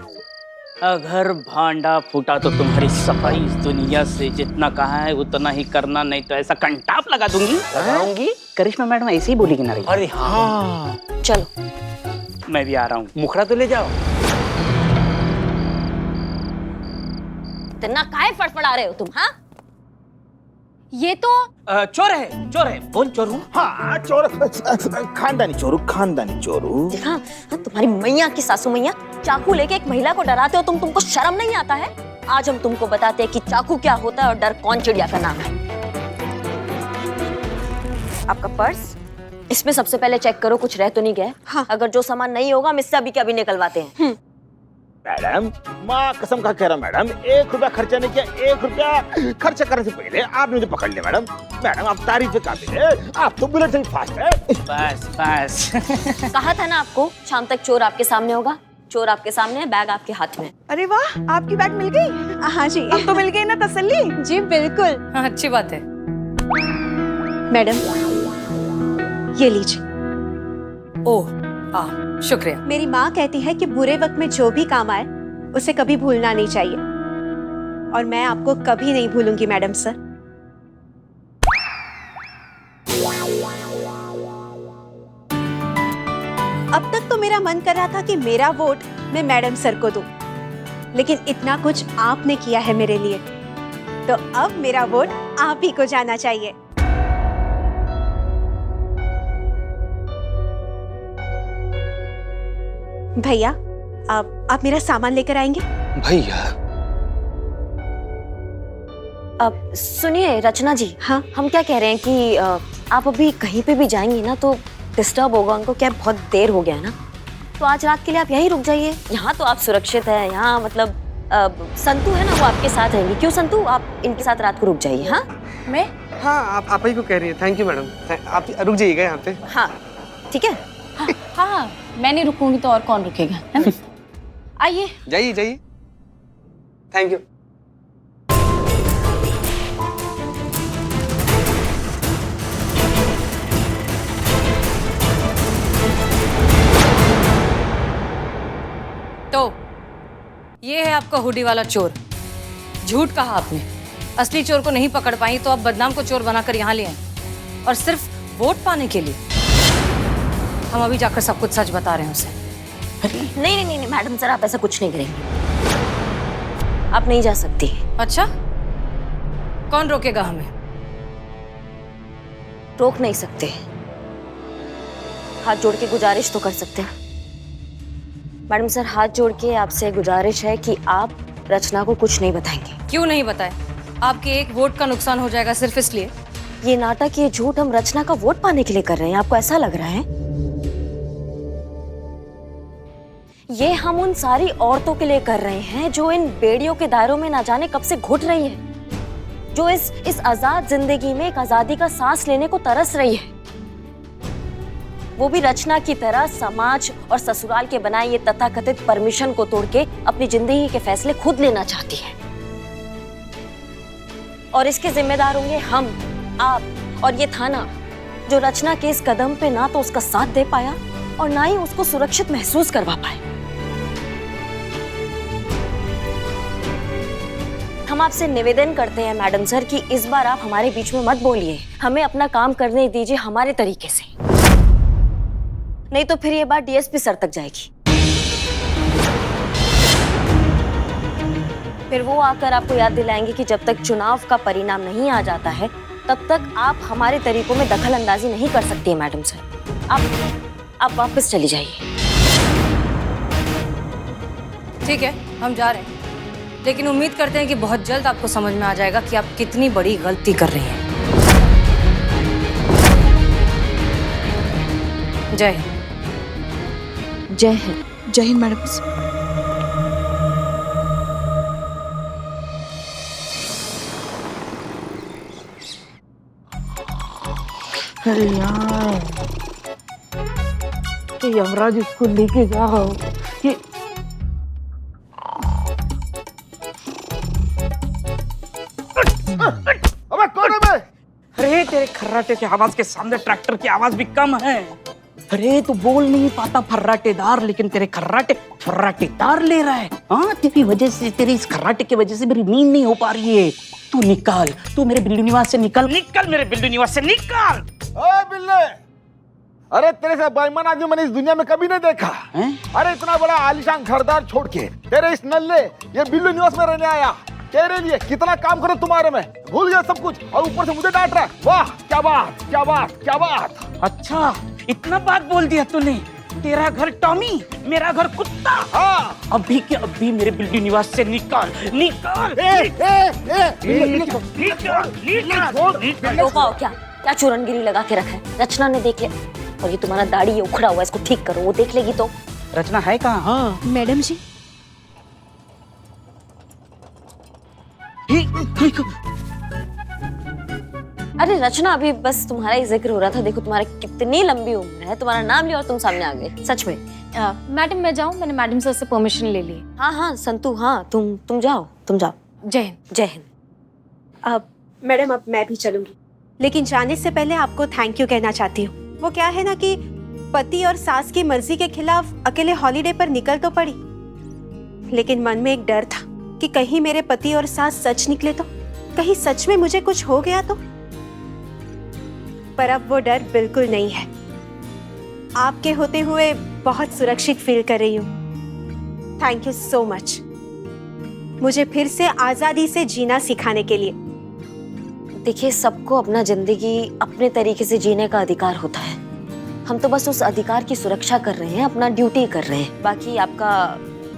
अगर भांडा फूटा तो तुम्हारी सफाई इस दुनिया से जितना कहा है उतना ही करना, नहीं तो ऐसा कंटाप लगा दूंगी। लगाऊंगी? करिश्मा मैडम ऐसे ही बोलेगी ना। अरे हाँ, चलो मैं भी आ रहा हूँ। मुखड़ा तो ले जाओ। इतना काहे फड़फड़ा रहे हो तुम? हाँ, ये तो चोर है, चोर है। बोल चोर हूँ। हाँ चोर, खानदानी चोरू, खानदानी चोरू। देखा? हाँ, तुम्हारी मैया की सासू मैया चाकू लेके एक महिला को डराते हो तुमको शर्म नहीं आता है? आज हम तुमको बताते हैं कि चाकू क्या होता है और डर कौन चिड़िया का नाम है। आपका पर्स, इसमें सबसे पहले चेक करो कुछ रह तो नहीं गया। हाँ। अगर जो सामान नहीं होगा हम इससे अभी के अभी निकलवाते हैं। मैडम, माँ कसम का कह रहा हूँ मैडम, 1 रुपया खर्चा नहीं किया। 1 रुपया खर्चा करने से पहले आपने मुझे पकड़ लिया मैडम। मैडम, आप तारीफ के काबिल है। आप तो बुलेट से भी फास्ट है। बस बस। कहा था ना आपको, शाम तक चोर आपके सामने होगा। चोर आपके सामने है, बैग आपके हाथ में। अरे वाह, आपकी बैग मिल गई? हाँ जी। अब तो मिल गई ना तसल्ली? जी बिल्कुल। हाँ, अच्छी बात है। मैडम, ये लीजिए। ओह, शुक्रिया। मेरी माँ कहती है कि बुरे वक्त में जो भी काम आए उसे कभी भूलना नहीं चाहिए, और मैं आपको कभी नहीं भूलूंगी मैडम सर। अब तक तो मेरा मन कर रहा था कि मेरा वोट मैं मैडम सर को दूं, लेकिन इतना कुछ आपने किया है मेरे लिए, तो अब मेरा वोट आप ही को जाना चाहिए। भैया, आप मेरा सामान लेकर आएंगे? भैया? अब सुनिए रचना जी, हाँ? हम क्या कह रहे हैं कि आप अभी कहीं पे भी जाएंगी ना तो डिस्टर्ब होगा उनको, क्या बहुत देर हो गया है ना, तो आज रात के लिए आप यहीं रुक जाइए। यहाँ तो आप सुरक्षित हैं। यहाँ मतलब संतू है ना, वो आपके साथ रहेंगी। क्यों संतू, आप इनके साथ रात को रुक जाइए। हाँ मैं? हाँ, आप ही को कह रही है। थैंक यू मैडम, आप रुक जाइएगा यहाँ पे। हाँ ठीक है। हाँ, मैं नहीं रुकूंगी तो और कौन रुकेगा, है ना? आइए। जाइए जाइए। Thank you. तो ये है आपका हुडी वाला चोर। झूठ कहा आपने, असली चोर को नहीं पकड़ पाई तो अब बदनाम को चोर बनाकर यहाँ ले आए, और सिर्फ वोट पाने के लिए। हम अभी जाकर सब कुछ सच बता रहे हैं उसे। नहीं नहीं नहीं मैडम सर, आप ऐसा कुछ नहीं करेंगे। आप नहीं जा सकती। अच्छा, कौन रोकेगा हमें? रोक नहीं सकते, हाथ जोड़ के गुजारिश तो कर सकते हैं। मैडम सर, हाथ जोड़ के आपसे गुजारिश है कि आप रचना को कुछ नहीं बताएंगे। क्यों नहीं बताए? आपके एक वोट का नुकसान हो जाएगा सिर्फ इसलिए। ये नाटक, ये झूठ हम रचना का वोट पाने के लिए कर रहे हैं, आपको ऐसा लग रहा है? ये हम उन सारी औरतों के लिए कर रहे हैं जो इन बेड़ियों के दायरों में ना जाने कब से घुट रही है, जो इस आजाद जिंदगी में एक आजादी का सांस लेने को तरस रही है, वो भी रचना की तरह समाज और ससुराल के बनाए ये तथाकथित परमिशन को तोड़ के अपनी जिंदगी के फैसले खुद लेना चाहती है। और इसके जिम्मेदार होंगे हम, आप और ये थाना, जो रचना के इस कदम पे ना तो उसका साथ दे पाया और ना ही उसको सुरक्षित महसूस करवा पाए। हम आपसे निवेदन करते हैं मैडम सर कि इस बार आप हमारे बीच में मत बोलिए, हमें अपना काम करने दीजिए हमारे तरीके से, नहीं तो फिर ये बात डीएसपी सर तक जाएगी। फिर वो आकर आपको याद दिलाएंगे कि जब तक चुनाव का परिणाम नहीं आ जाता है तब तक आप हमारे तरीकों में दखल अंदाजी नहीं कर सकती है मैडम सर। आप वापस चली जाइए। ठीक है, हम जा रहे हैं, लेकिन उम्मीद करते हैं कि बहुत जल्द आपको समझ में आ जाएगा कि आप कितनी बड़ी गलती कर रही हैं। जय हिंद। जय हिंद। जय हिंद मैडम। अरे यार, ये यमराज इसको लेके जाओ। ये अबे कौन है बे? अरे तेरे खर्राटे की आवाज के सामने ट्रैक्टर की आवाज भी कम है। अरे तू बोल नहीं पाता फर्राटेदार, लेकिन तेरे खर्राटे फर्राटेदार ले रहा है। हाँ, तेरी वजह से, तेरी इस खर्राटे की वजह से मेरी नींद नहीं हो पा रही है। तू निकाल, तू मेरे बिल्डू निवास से निकल, निकल मेरे बिल्डू निवास से निकल। ओए बिल्ले, अरे तेरे से बेईमान आदमी मैंने इस दुनिया में कभी नहीं देखा है? अरे इतना बड़ा आलीशान घरदार छोड़ के तेरे इस नल्ले ये बिल्लू निवास में रहने आया। तेरे लिए कितना काम करो तुम्हारे में, भूल गया सब कुछ और ऊपर से मुझे डांट रहा है। वाह, क्या बात, क्या बात, क्या बात। अच्छा, इतना बात बोल दिया तूने। तेरा घर टॉमी, मेरा घर कुत्ता। हाँ, अभी के अभी मेरे बिल्डू निवास से निकाल, निकाल, निकाल। रोकाओ क्या? क्या चूरनगिरी लगा के रखा है? रचना ने देख ले, और ये तुम्हारा दाढ़ी ये उखड़ा हुआ है, इसको ठीक करो, वो देख लेगी तो। रचना है कहाँ? हाँ मैडम जी, अरे रचना, अभी बस तुम्हारा ही जिक्र हो रहा था। देखो तुम्हारा कितनी लंबी उम्र है, तुम्हारा नाम लिया और तुम सामने आ गए, सच में। मैडम मैं जाऊँ? मैंने मैडम सर से परमिशन ले ली। हाँ हाँ संतू, हाँ तुम जाओ, तुम जाओ। जय हिंद। जय हिंद। अब मैडम, अब मैं भी चलूंगी, लेकिन जाने से पहले आपको थैंक यू कहना चाहती हूँ। वो क्या है ना कि पति और सास की मर्जी के खिलाफ अकेले हॉलीडे पर निकल तो पड़ी, लेकिन मन में एक डर था कि कहीं मेरे पति और सास सच निकले तो, कहीं सच में मुझे कुछ हो गया तो। पर अब वो डर बिल्कुल नहीं है। आपके होते हुए बहुत सुरक्षित फील कर रही हूँ। थैंक यू सो मच, मुझे फिर से आजादी से जीना सिखाने के लिए। देखिए, सबको अपना जिंदगी अपने तरीके से जीने का अधिकार होता है। हम तो बस उस अधिकार की सुरक्षा कर रहे हैं, अपना ड्यूटी कर रहे हैं। बाकी आपका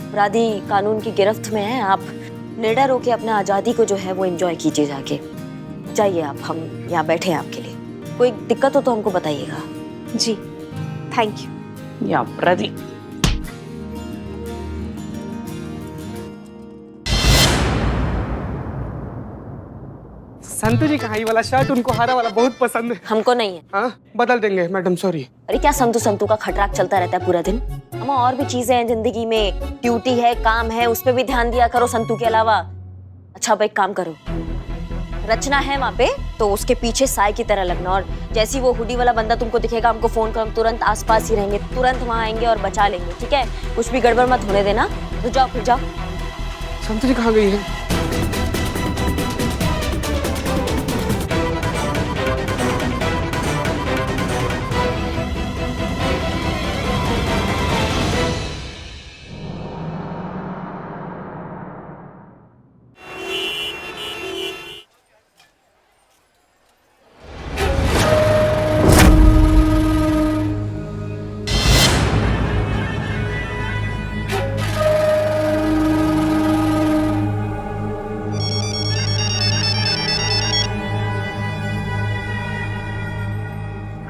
अपराधी कानून की गिरफ्त में है, आप निडर होके अपना आजादी को जो है वो एंजॉय कीजिए। जाके जाइए आप, हम यहाँ बैठे हैं आपके लिए। कोई दिक्कत हो तो हमको बताइएगा। जी, थैंक यू। या अपराधी। संतू जी कहाँ? ये वाला शर्ट उनको हरा वाला बहुत पसंद है। हमको नहीं है। हाँ, बदल देंगे मैडम, सॉरी। अरे क्या संतू संतू का खटराक चलता रहता है पूरा दिन? हम और भी चीजें हैं जिंदगी में, ड्यूटी है, काम है, उस पर भी ध्यान दिया करो संतू के अलावा। अच्छा अब एक काम करो, रचना है वहाँ पे तो उसके पीछे साय की तरह लगना, और जैसी वो हुडी वाला बंदा तुमको दिखेगा हमको फोन करो, हम तुरंत आसपास ही रहेंगे, तुरंत वहाँ आएंगे और बचा लेंगे, ठीक है? कुछ भी गड़बड़ मत होने देना। तो जाओ, फिर जाओ। संतू जी कहाँ गई है?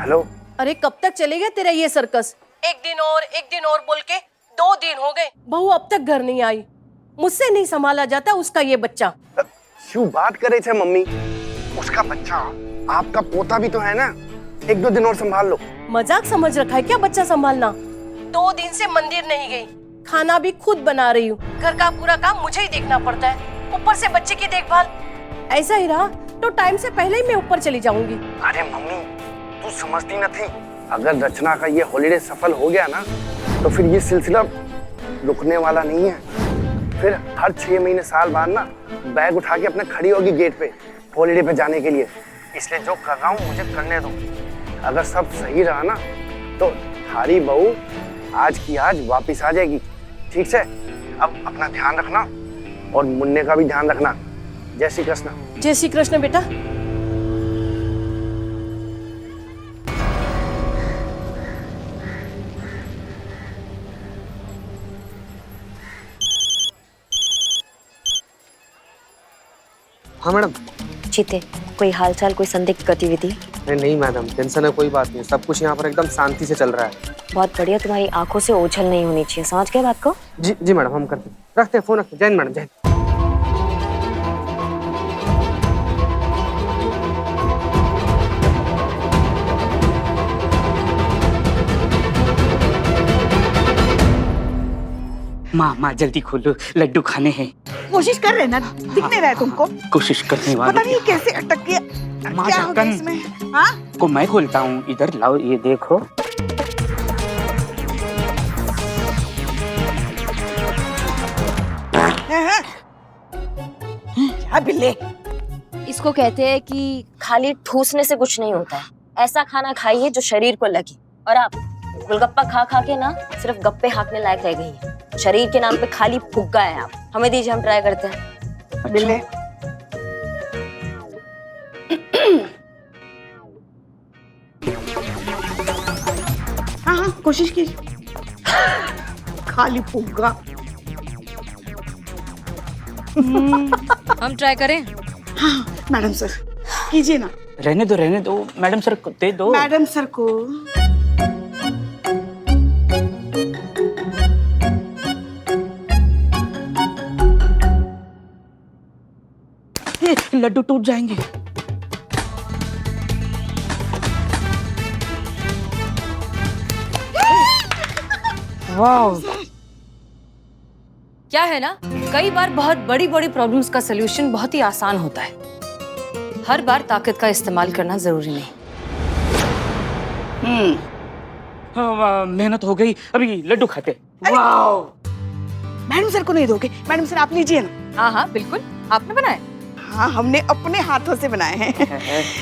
हेलो। अरे कब तक चलेगा तेरा ये सर्कस? एक दिन और बोल के 2 दिन हो गए, बहू अब तक घर नहीं आई। मुझसे नहीं संभाला जाता उसका ये बच्चा। क्यों बात करे थे मम्मी? उसका बच्चा आपका पोता भी तो है ना, 1-2 दिन और संभाल लो। मजाक समझ रखा है क्या बच्चा संभालना? 2 दिन से मंदिर नहीं गई, खाना भी खुद बना रही हूँ, घर का पूरा काम मुझे ही देखना पड़ता है, ऊपर से बच्चे की देखभाल। ऐसा ही रहा तो टाइम से पहले ही मैं ऊपर चली जाऊंगी। अरे मम्मी तू समझती न थी, अगर रचना का ये हॉलिडे सफल हो गया ना तो फिर ये सिलसिला रुकने वाला नहीं है। फिर हर 6 महीने साल बाद ना बैग उठा के अपने खड़ी होगी गेट पे हॉलिडे पे जाने के लिए। इसलिए जो कर रहा हूँ मुझे करने दो। अगर सब सही रहा ना तो थारी बहू आज की आज वापिस आ जाएगी। ठीक है, अब अपना ध्यान रखना और मुन्ने का भी ध्यान रखना। जय श्री कृष्ण। जय श्री कृष्ण बेटा। हाँ मैडम। जीते, कोई हालचाल, कोई संदिग्ध गतिविधि? नहीं मैडम, टेंशन है कोई बात नहीं, सब कुछ यहाँ पर एकदम शांति से चल रहा है। बहुत बढ़िया, तुम्हारी आंखों से ओझल नहीं होनी चाहिए, समझ गए बात को? जी जी मैडम, हम करते हैं। रखते हैं फोन, रखते हैं। जय हिंद मैडम, जय हिंद। माँ जल्दी खोलो, लड्डू खाने हैं। कोशिश कर रहे ना, दिख नहीं रहा है तुमको? कोशिश करने वाला पता नहीं कैसे अटक गया। माँ क्या हो गया ढक्कन इसमें? हाँ? को मैं खोलता हूँ, इधर लाओ, ये देखो। क्या बिल्ले? इसको कहते हैं कि खाली ठूसने से कुछ नहीं होता है। ऐसा खाना खाइए जो शरीर को लगे। और आप गोलगप्पा खा खा के ना सिर्फ गप्पे हाँकने लायक रह गई है। शरीर के नाम पे खाली फुग्गा है आप। हमें दीजिए, हम ट्राई करते हैं। बिल्ले हाँ हाँ कोशिश कीजिए। खाली फुग्गा। हम ट्राई करें? हाँ मैडम सर कीजिए ना। रहने दो मैडम सर को दे दो। मैडम सर को। लड्डू टूट जाएंगे। वाह! क्या है ना, कई बार बहुत बड़ी बड़ी प्रॉब्लम्स का सलूशन बहुत ही आसान होता है। हर बार ताकत का इस्तेमाल करना जरूरी नहीं। मेहनत हो गई, अभी लड्डू खाते। वाओ! मैडम सर को नहीं दोगे? मैडम सर आप लीजिए ना। हाँ हाँ बिल्कुल, आपने बनाए? हाँ हमने अपने हाथों से बनाए हैं।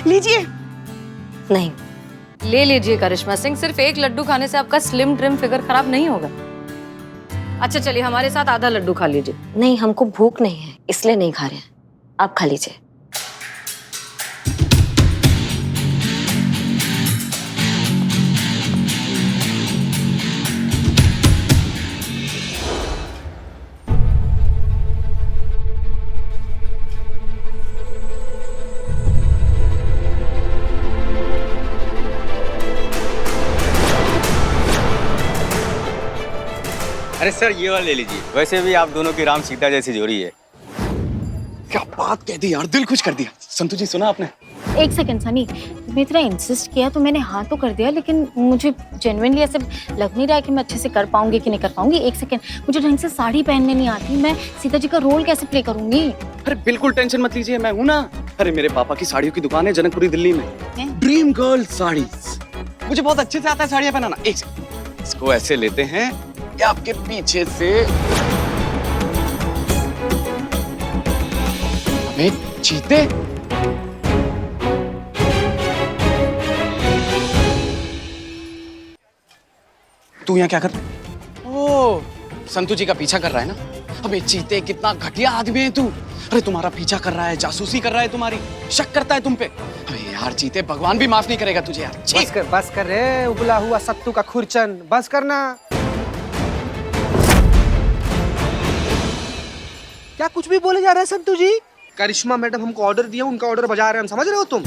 लीजिए। नहीं। ले लीजिए करिश्मा सिंह, सिर्फ एक लड्डू खाने से आपका स्लिम ट्रिम फिगर खराब नहीं होगा। अच्छा चलिए, हमारे साथ आधा लड्डू खा लीजिए। नहीं, हमको भूख नहीं है इसलिए नहीं खा रहे हैं, आप खा लीजिए। अरे सर ये वाला ले लीजिए, वैसे भी आप दोनों की राम सीता जैसी जोड़ी है। क्या बात कह दी यार, दिल खुश कर दिया। संतु जी सुना आपने? एक सेकंड सनी, तुमने इतना इंसिस्ट किया तो मैंने हाँ तो कर दिया, लेकिन मुझे जेन्युइनली ऐसे लग नहीं रहा कि मैं अच्छे से कर पाऊंगी कि नहीं कर पाऊंगी। एक सेकंड, मुझे ढंग से साड़ी पहनने नहीं आती, मैं सीता जी का रोल कैसे प्ले करूंगी? अरे बिल्कुल टेंशन मत लीजिए, मैं हूं ना। अरे मेरे पापा की साड़ियों की दुकान है जनकपुरी दिल्ली में, ड्रीम गर्ल साड़ीज। मुझे बहुत अच्छे से आता है साड़ियां पहनाना। एक सेकंड, इसको ऐसे लेते हैं कि आपके पीछे से हमें चीते तू यहाँ क्या कर रहा है? ओ, संतु जी का पीछा कर रहा है ना। अबे चीते, कितना घटिया आदमी है तू। अरे तुम्हारा पीछा कर रहा है, जासूसी कर रहा है तुम्हारी, शक करता है तुम पे। अबे यार चीते, भगवान भी माफ नहीं करेगा तुझे यार। बस कर रे उबला हुआ सत्तू का खुरचन, बस करना। क्या कुछ भी बोले जा रहे हैं संतु जी? करिश्मा मैडम हमको ऑर्डर दिया, उनका ऑर्डर बजा रहे हैं हम, समझ रहे हो तुम?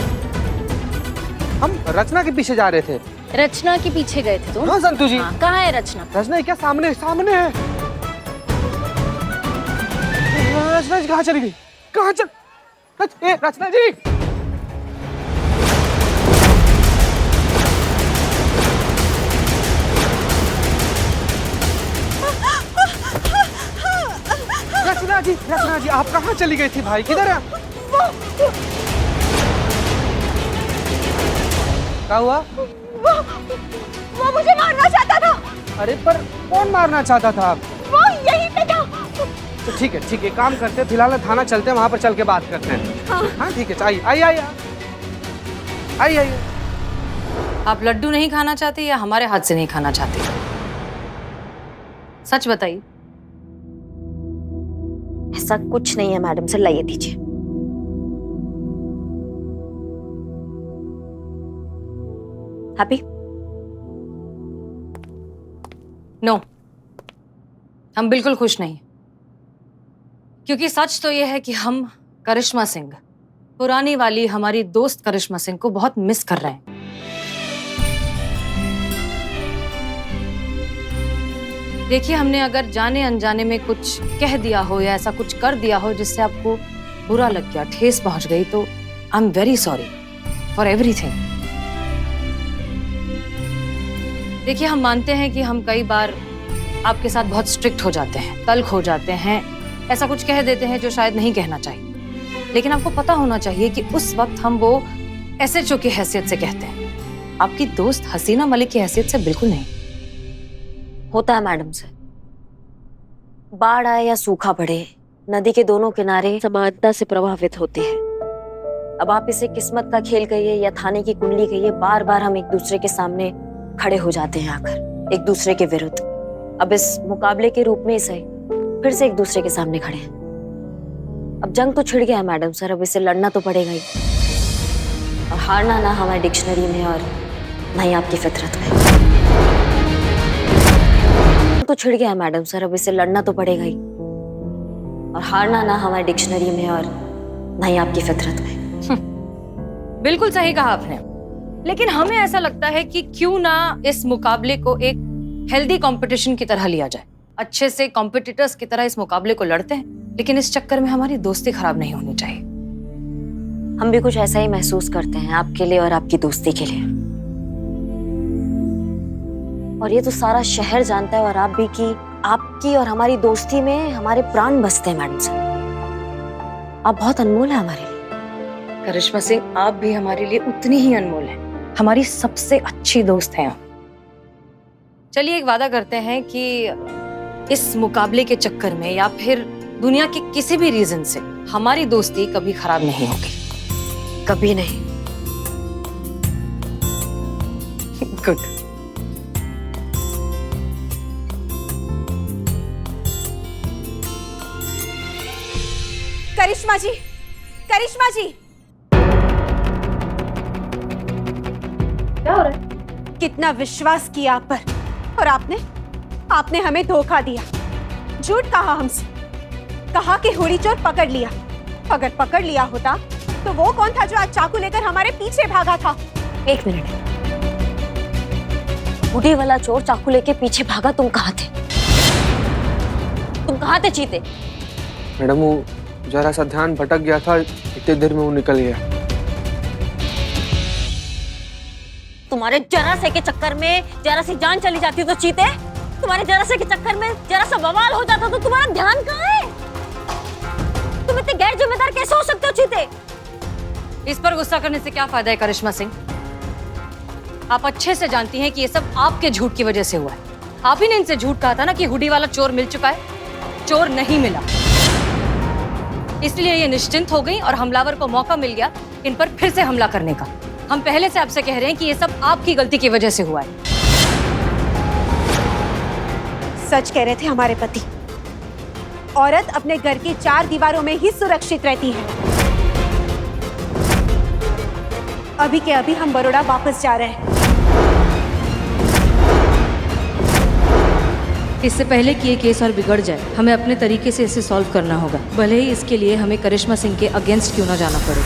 हम रचना के पीछे जा रहे थे। रचना के पीछे गए थे तुम? हाँ संतु जी। हाँ, कहाँ है रचना? रचना क्या सामने सामने है। रचना जी कहाँ चली गई? कहाँ चल? रचना जी। रचना जी आप कहाँ चली गई थी भाई? किधर है? क्या हुआ? वो मुझे मारना चाहता था। अरे पर कौन मारना चाहता था? वो यहीं पे था। तो ठीक है काम करते हैं, फिलहाल थाना चलते हैं, वहां पर चल के बात करते हैं। हाँ ठीक है, आइए। आप लड्डू नहीं खाना चाहते या हमारे हाथ से नहीं खाना चाहते? सच बताइए। ऐसा कुछ नहीं है मैडम सर, लाइए दीजिए। हैप्पी? नो, हम बिल्कुल खुश नहीं, क्योंकि सच तो यह है कि हम करिश्मा सिंह, पुरानी वाली हमारी दोस्त करिश्मा सिंह को बहुत मिस कर रहे हैं। देखिए, हमने अगर जाने अनजाने में कुछ कह दिया हो या ऐसा कुछ कर दिया हो जिससे आपको बुरा लग गया, ठेस पहुंच गई, तो I am very sorry for everything. देखिए, हम मानते हैं कि हम कई बार आपके साथ बहुत स्ट्रिक्ट हो जाते हैं, तल्ख हो जाते हैं, ऐसा कुछ कह देते हैं जो शायद नहीं कहना चाहिए, लेकिन आपको पता होना चाहिए कि उस वक्त हम वो एसएचओ की हैसियत से कहते हैं, आपकी दोस्त हसीना मलिक की हैसियत से बिल्कुल नहीं। होता है मैडम सर, बाढ़ आए या सूखा पड़े, नदी के दोनों किनारे समानता से प्रभावित होते हैं। अब आप इसे किस्मत का खेल कहिए या थाने की कुंडली कहिए, बार बार हम एक दूसरे के सामने खड़े हो जाते हैं आकर, एक दूसरे के विरुद्ध। अब इस मुकाबले के रूप में ही सही, फिर से एक दूसरे के सामने खड़े हैं। अब जंग तो छिड़ गया है मैडम सर, अब इसे लड़ना तो पड़ेगा ही, और हारना ना हमारी डिक्शनरी में और ना ही आपकी फितरत में। तो छिड़ गया है मैडम सर, अब इसे लड़ना तो पड़ेगा ही, और हारना ना हमारी डिक्शनरी में और ना ही आपकी फितरत में। बिल्कुल सही कहा आपने, लेकिन हमें ऐसा लगता है कि क्यों ना इस मुकाबले को एक हेल्दी कंपटीशन की तरह लिया जाए, अच्छे से कॉम्पिटिटर्स की तरह इस मुकाबले को लड़ते हैं, लेकिन इस चक्कर में हमारी दोस्ती खराब नहीं होनी चाहिए। हम भी कुछ ऐसा ही महसूस करते हैं आपके लिए और आपकी दोस्ती के लिए, और ये तो सारा शहर जानता है और आप भी कि आपकी और हमारी दोस्ती में हमारे प्राण बसते हैं मैडम सर। आप बहुत अनमोल है हमारे लिए। करिश्मा सिंह, आप भी हमारे लिए उतनी ही अनमोल हैं, हमारी सबसे अच्छी दोस्त हैं। चलिए एक वादा करते हैं कि इस मुकाबले के चक्कर में या फिर दुनिया के किसी भी रीजन से हमारी दोस्ती कभी खराब नहीं होगी, कभी नहीं। गुड। करिश्मा जी, करिश्मा जी, क्या हो रहा है? कितना विश्वास किया आप पर, और आपने हमें धोखा दिया, झूठ कहा हमसे, कहा कि हुडी चोर पकड़ लिया। अगर पकड़ लिया होता तो वो कौन था जो आज चाकू लेकर हमारे पीछे भागा था? एक मिनट, हुडी वाला चोर चाकू लेके पीछे भागा, तुम कहाँ थे? तुम कहाँ थे चीते? मैडम वो जरा सा ध्यान भटक गया था, इतनी देर में वो निकल गया। तुम्हारे जरा से के चक्कर में जरा सी जान चली जाती तो चीते, तुम्हारे जरा से के चक्कर में जरा सा बवाल हो जाता तो तुम्हारा ध्यान कहाँ है? तुम इतने गैर जिम्मेदार कैसे हो सकते हो चीते? इस पर गुस्सा करने से क्या फायदा है करिश्मा सिंह? आप अच्छे से जानती हैं कि ये सब आपके झूठ की वजह से हुआ है। आप ही ने इनसे झूठ कहा था ना कि हुडी वाला चोर मिल चुका है। चोर नहीं मिला, इसलिए ये निश्चिंत हो गई और हमलावर को मौका मिल गया इन पर फिर से हमला करने का। हम पहले से आपसे कह रहे हैं कि ये सब आपकी गलती की वजह से हुआ है। सच कह रहे थे हमारे पति, औरत अपने घर की 4 दीवारों में ही सुरक्षित रहती है। अभी के अभी हम बड़ौदा वापस जा रहे हैं। इससे पहले कि ये केस और बिगड़ जाए, हमें अपने तरीके से इसे सॉल्व करना होगा, भले ही इसके लिए हमें करिश्मा सिंह के अगेंस्ट क्यों ना जाना पड़े।